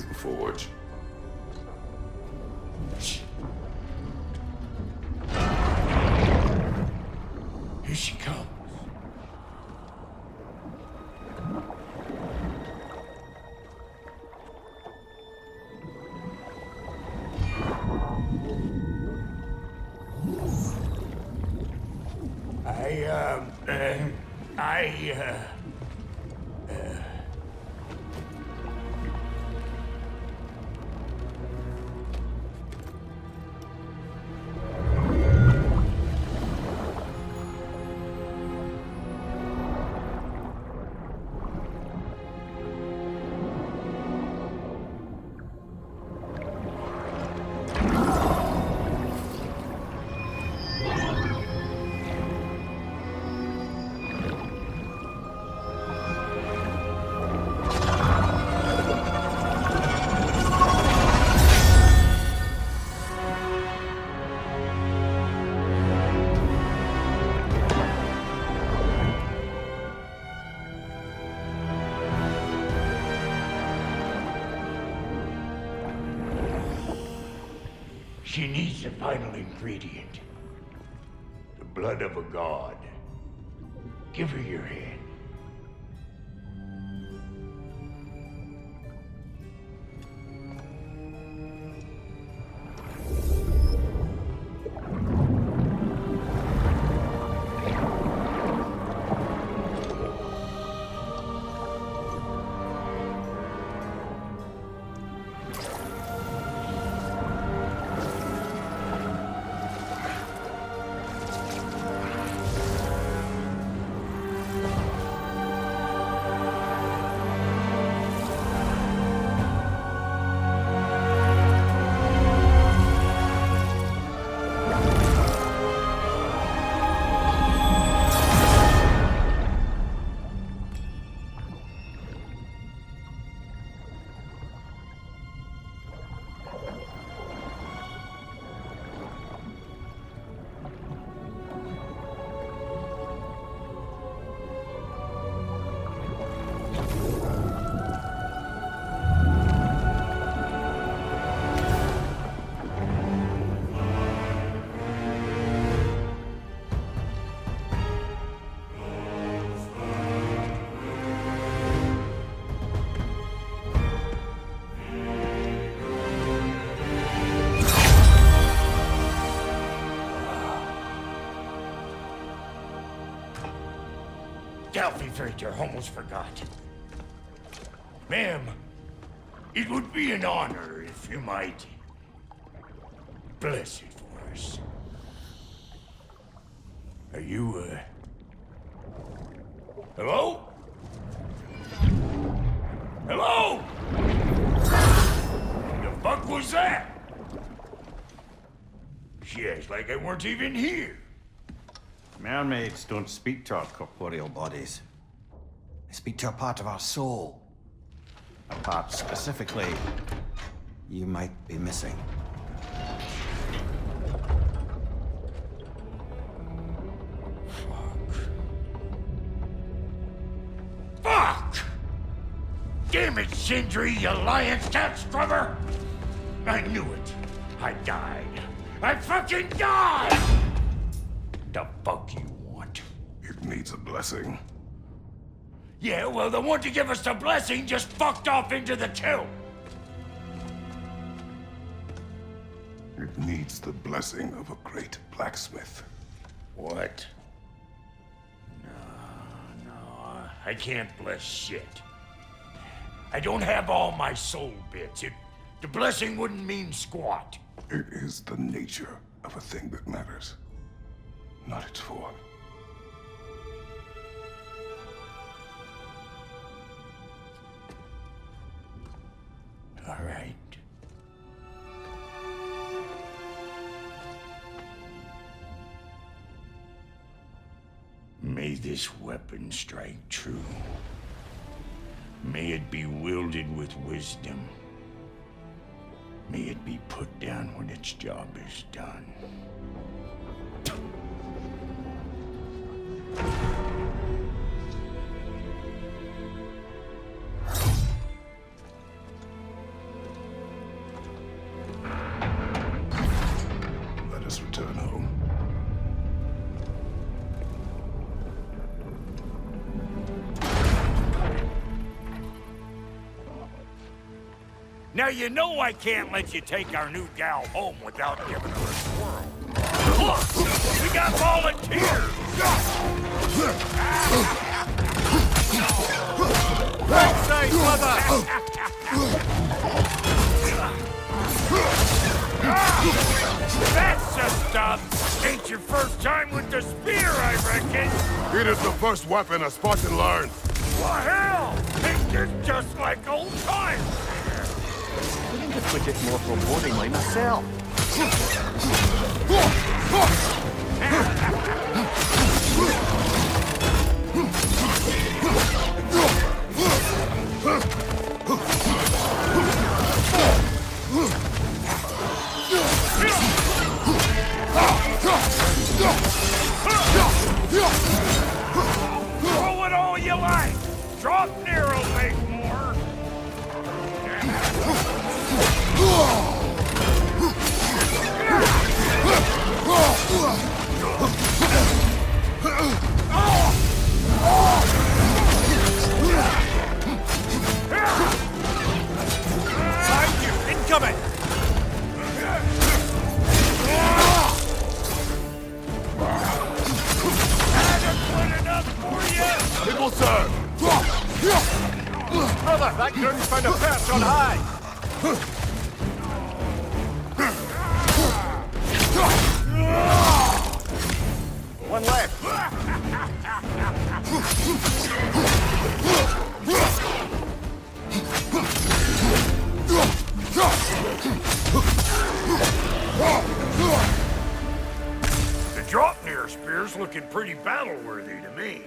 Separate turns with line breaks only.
is the forge.
Here she comes. She needs the final ingredient. The blood of a god. Give her your hand. Freighter almost forgot. Ma'am, it would be an honor if you might bless it for us. Are you, hello? Hello? The fuck was that? Shit, like I weren't even here.
Mermaids don't speak to our corporeal bodies. They speak to a part of our soul. A part specifically you might be missing.
Fuck! Damn it, Sindri, you lying cat scrubber! I knew it. I died. I fucking died! The fuck you want?
It needs a blessing.
Yeah, well, the one to give us the blessing just fucked off into the tomb.
It needs the blessing of a great blacksmith.
What? No, I can't bless shit. I don't have all my soul bits. The blessing wouldn't mean squat.
It is the nature of a thing that matters, not its form.
All right. May this weapon strike true. May it be wielded with wisdom. May it be put down when its job is done. Now you know I can't let you take our new gal home without giving her a swirl. Look! We got volunteers!
Right side, mother!
That's the stuff! Ain't your first time with the spear, I reckon!
It is the first weapon a Spartan learned.
What hell? Ain't this just like old times?
I think it's a bit more foreboding like myself.
Throw it all you like! Draupnir will make more!
Behind you! Incoming!
Good enough for you!
It will serve.
Brother, that ground's found a perch on high! One left.
The Draupnir spear's looking pretty battle-worthy to me.